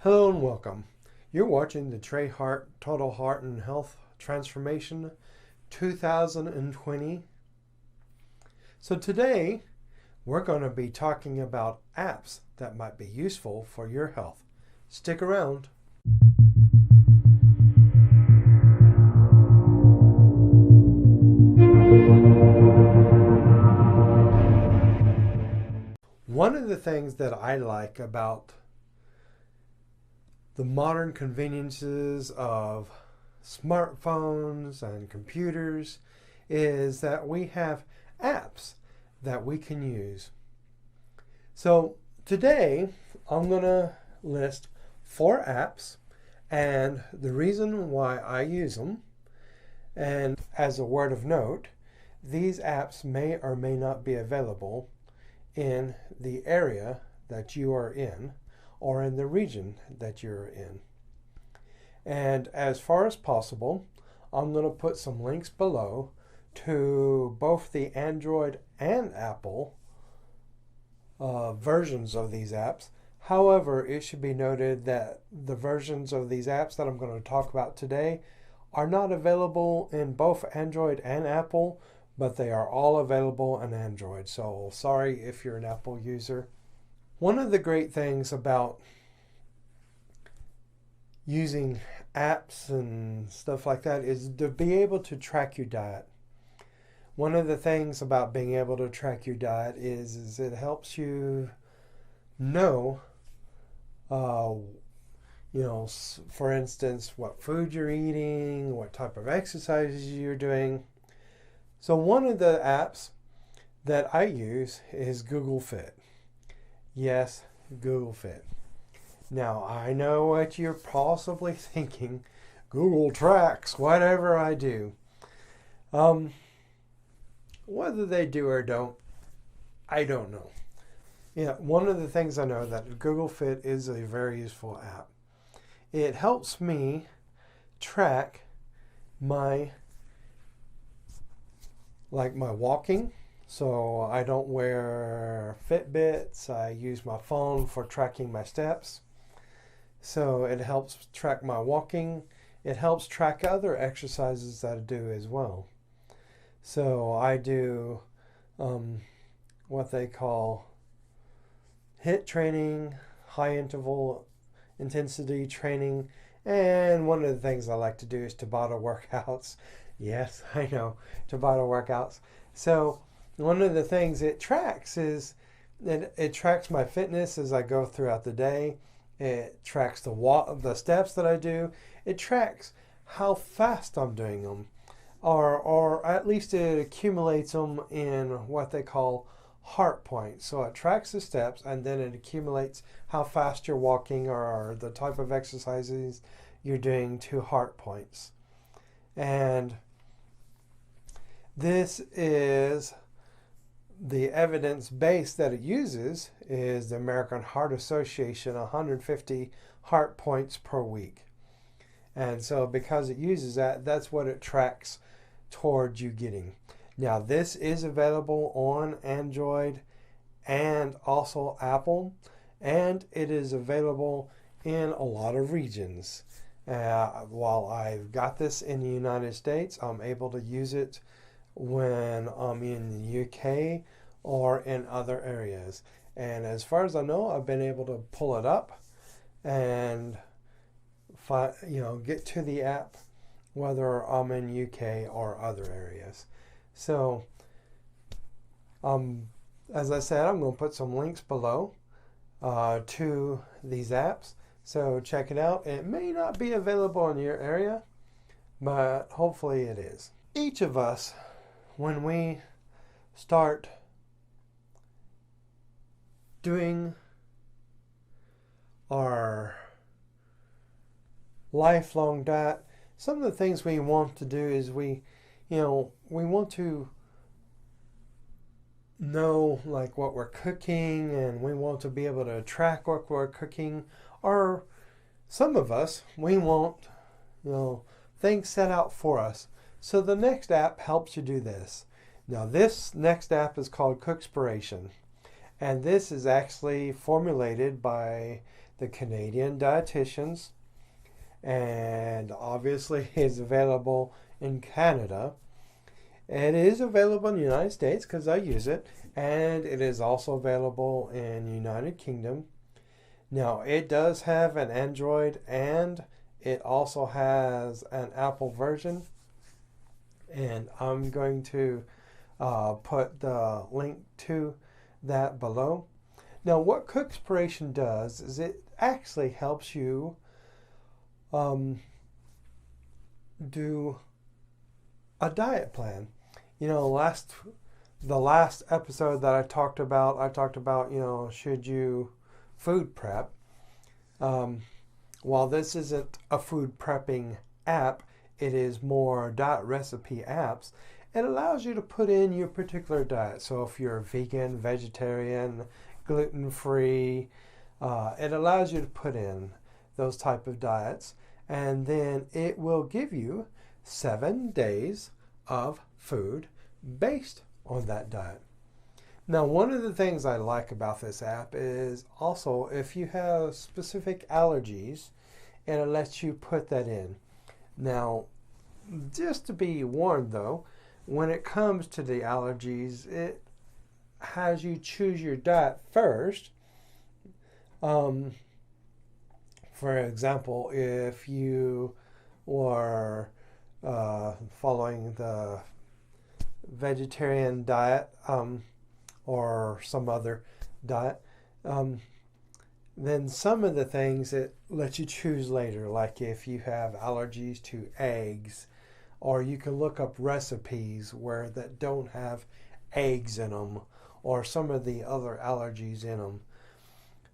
Hello and welcome. You're watching the Trey Hart Total Heart and Health Transformation 2020. So today we're going to be talking about apps that might be useful for your health. Stick around. One of the things that I like about the modern conveniences of smartphones and computers is that we have apps that we can use. So today I'm going to list 4 apps and the reason why I use them. And as a word of note, these apps may or may not be available in the area that you are in or in the region that you're in. And as far as possible, I'm going to put some links below to both the Android and Apple versions of these apps. However, it should be noted that the versions of these apps that I'm going to talk about today are not available in both Android and Apple, but they are all available on Android. So sorry if you're an Apple user. One of the great things about using apps and stuff like that is to be able to track your diet. One of the things about being able to track your diet is it helps you know, for instance, what food you're eating, what type of exercises you're doing. So one of the apps that I use is Google Fit. Yes, Google Fit. Now, I know what you're possibly thinking. Google tracks whatever I do. Whether they do or don't, I don't know. Yeah, one of the things I know that Google Fit is a very useful app. It helps me track my walking. So I don't wear Fitbits. I use my phone for tracking my steps. So it helps track my walking. It helps track other exercises that I do as well. So I do what they call HIIT training, high interval intensity training. And one of the things I like to do is Tabata workouts. Yes, I know, Tabata workouts. So one of the things it tracks is that it tracks my fitness as I go throughout the day. It tracks the steps that I do. It tracks how fast I'm doing them, or at least it accumulates them in what they call heart points. So it tracks the steps and then it accumulates how fast you're walking or the type of exercises you're doing to heart points. And this is the evidence base that it uses is the American Heart Association 150 heart points per week. And so because it uses that, that's what it tracks towards you getting. Now this is available on Android and also Apple, and it is available in a lot of regions. While I've got this in the United States, I'm able to use it when I'm in the UK or in other areas. And as far as I know, I've been able to pull it up and get to the app whether I'm in UK or other areas. So as I said, I'm going to put some links below to these apps. So check it out. It may not be available in your area, but hopefully it is. Each of us, when we start doing our lifelong diet, some of the things we want to do is we want to know like what we're cooking, and we want to be able to track what we're cooking. Or some of us, we want things set out for us. So the next app helps you do this. Now this next app is called Cookspiration, and this is actually formulated by the Canadian dietitians, and obviously is available in Canada. It is available in the United States because I use it, and it is also available in the United Kingdom. Now, it does have an Android and it also has an Apple version, and I'm going to put the link to that below. Now, what Cookspiration does is it actually helps you do a diet plan. You know, the last episode that I talked about, you know, should you food prep? While this isn't a food prepping app, it is more diet recipe apps. It allows you to put in your particular diet. So if you're vegan, vegetarian, gluten-free, it allows you to put in those type of diets, and then it will give you 7 days of food based on that diet. Now, one of the things I like about this app is also if you have specific allergies, and it lets you put that in. Now, just to be warned though, when it comes to the allergies, it has you choose your diet first. For example, if you were following the vegetarian diet or some other diet, then some of the things it lets you choose later, like if you have allergies to eggs, or you can look up recipes that don't have eggs in them, or some of the other allergies in them.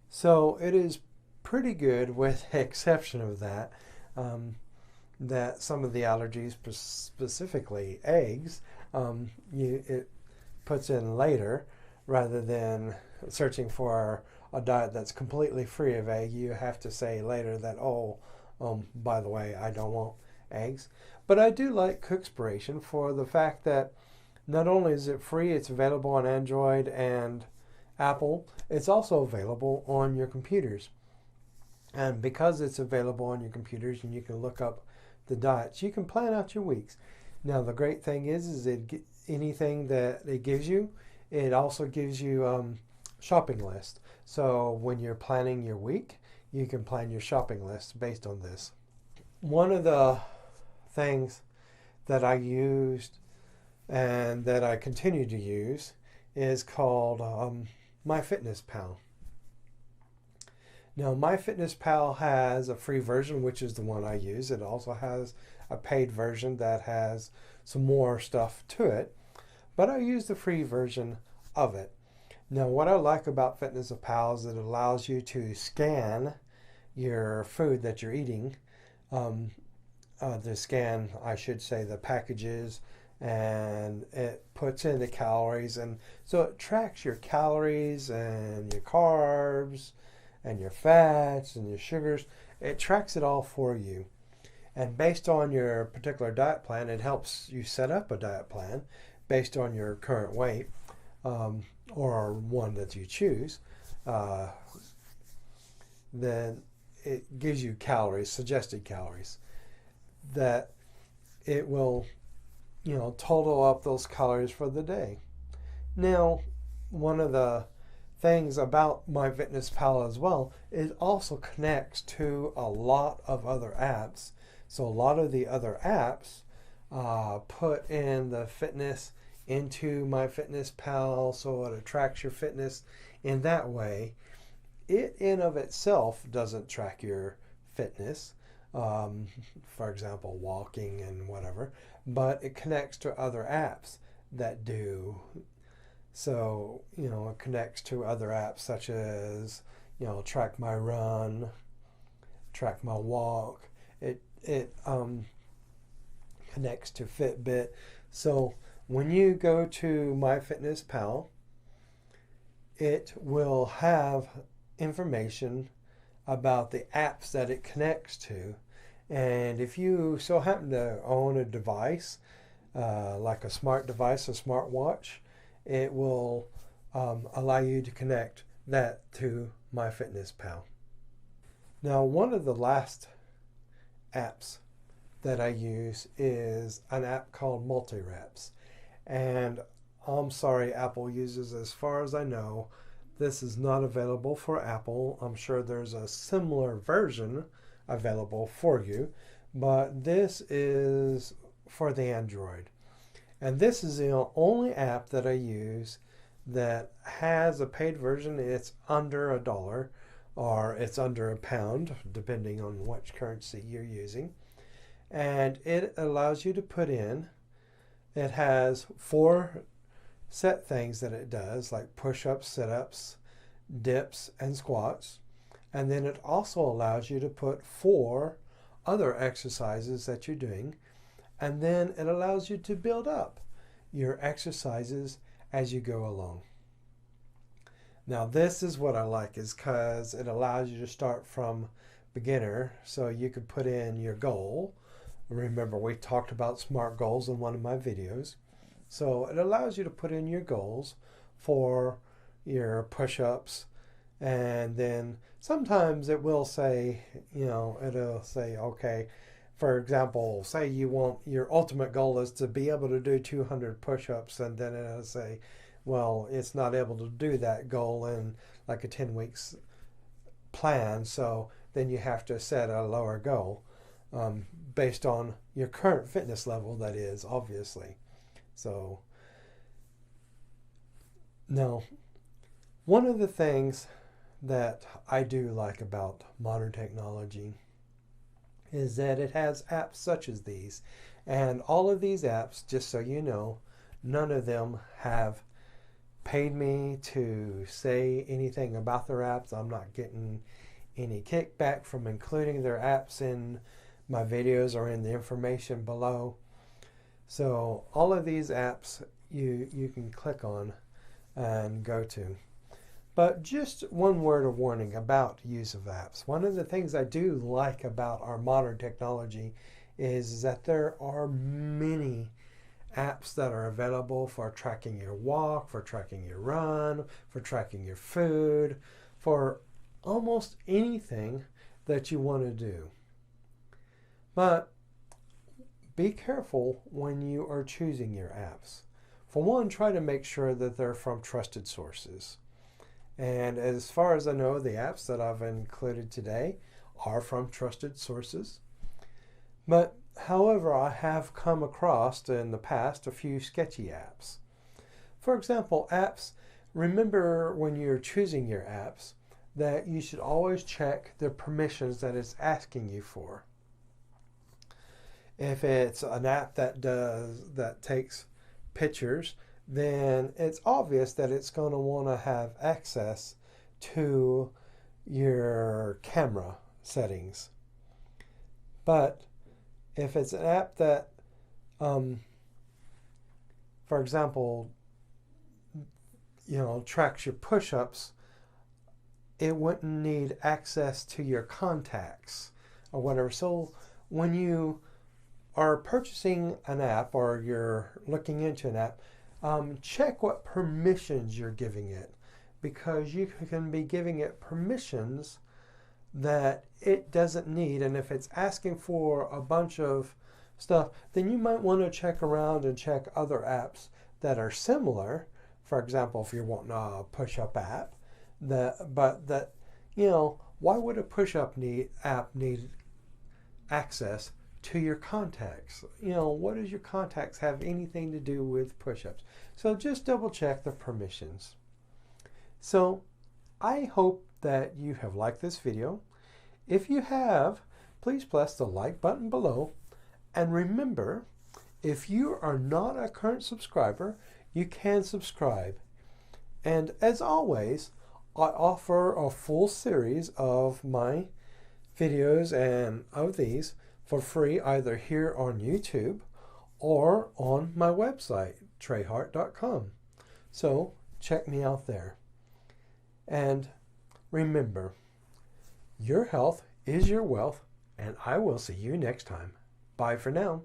So it is pretty good, with the exception of that, that some of the allergies, specifically eggs, it puts in later, rather than searching for a diet that's completely free of egg. You have to say later that, by the way, I don't want eggs. But I do like Cookspiration for the fact that not only is it free, it's available on Android and Apple, it's also available on your computers. And because it's available on your computers and you can look up the diets, you can plan out your weeks. Now, the great thing is anything that it gives you, it also gives you shopping list. So when you're planning your week, you can plan your shopping list based on this. One of the things that I used and that I continue to use is called MyFitnessPal. Now, MyFitnessPal has a free version, which is the one I use. It also has a paid version that has some more stuff to it, but I use the free version of it. Now, what I like about MyFitnessPal is it allows you to scan your food that you're eating, the packages, and it puts in the calories, and so it tracks your calories and your carbs and your fats and your sugars. It tracks it all for you, and based on your particular diet plan, it helps you set up a diet plan based on your current weight, or one that you choose. Then it gives you calories, suggested calories, that it will, total up those calories for the day. Now, one of the things about MyFitnessPal as well, it also connects to a lot of other apps. So a lot of the other apps put in the fitness into MyFitnessPal, so it tracks your fitness in that way. It in of itself doesn't track your fitness, for example, walking and whatever, but it connects to other apps that do. So, it connects to other apps such as, Track My Run, Track My Walk. It connects to Fitbit. So when you go to MyFitnessPal, it will have information about the apps that it connects to. And if you so happen to own a device, like a smart device, a smartwatch, it will allow you to connect that to MyFitnessPal. Now, one of the last apps that I use is an app called Multi-Wraps. And I'm sorry, Apple uses, as far as I know, this is not available for Apple. I'm sure there's a similar version available for you, but this is for the Android. And this is the only app that I use that has a paid version. It's under $1 or it's under £1, depending on which currency you're using. And it allows you to put in, it has 4 set things that it does, like push-ups, sit-ups, dips, and squats. And then it also allows you to put 4 other exercises that you're doing. And then it allows you to build up your exercises as you go along. Now this is what I like, is because it allows you to start from beginner, so you could put in your goal. Remember, we talked about SMART goals in one of my videos. So it allows you to put in your goals for your push-ups, and then sometimes it will say, it'll say, okay, for example, say you want, your ultimate goal is to be able to do 200 push-ups, and then it'll say, well, it's not able to do that goal in like a 10 weeks plan, so then you have to set a lower goal based on your current fitness level, that is, obviously. So now, one of the things that I do like about modern technology is that it has apps such as these. And all of these apps, just so you know, none of them have paid me to say anything about their apps. I'm not getting any kickback from including their apps in my videos or in the information below. So all of these apps you can click on and go to. But just one word of warning about use of apps. One of the things I do like about our modern technology is that there are many apps that are available for tracking your walk, for tracking your run, for tracking your food, for almost anything that you want to do. But be careful when you are choosing your apps. For one, try to make sure that they're from trusted sources. And as far as I know, the apps that I've included today are from trusted sources. But however, I have come across in the past a few sketchy apps. For example, apps, remember when you're choosing your apps that you should always check the permissions that it's asking you for. If it's an app that takes pictures, then it's obvious that it's going to want to have access to your camera settings. But if it's an app that, for example, tracks your push-ups, it wouldn't need access to your contacts or whatever. So when you are purchasing an app or you're looking into an app, check what permissions you're giving it, because you can be giving it permissions that it doesn't need. And if it's asking for a bunch of stuff, then you might want to check around and check other apps that are similar. For example, if you're wanting a push-up app, why would a push-up app need access to your contacts? What does your contacts have anything to do with push-ups? So just double check the permissions. So I hope that you have liked this video. If you have, please press the like button below. And remember, if you are not a current subscriber, you can subscribe. And as always, I offer a full series of my videos and of these for free, either here on YouTube or on my website, treyhart.com. So check me out there. And remember, your health is your wealth, and I will see you next time. Bye for now.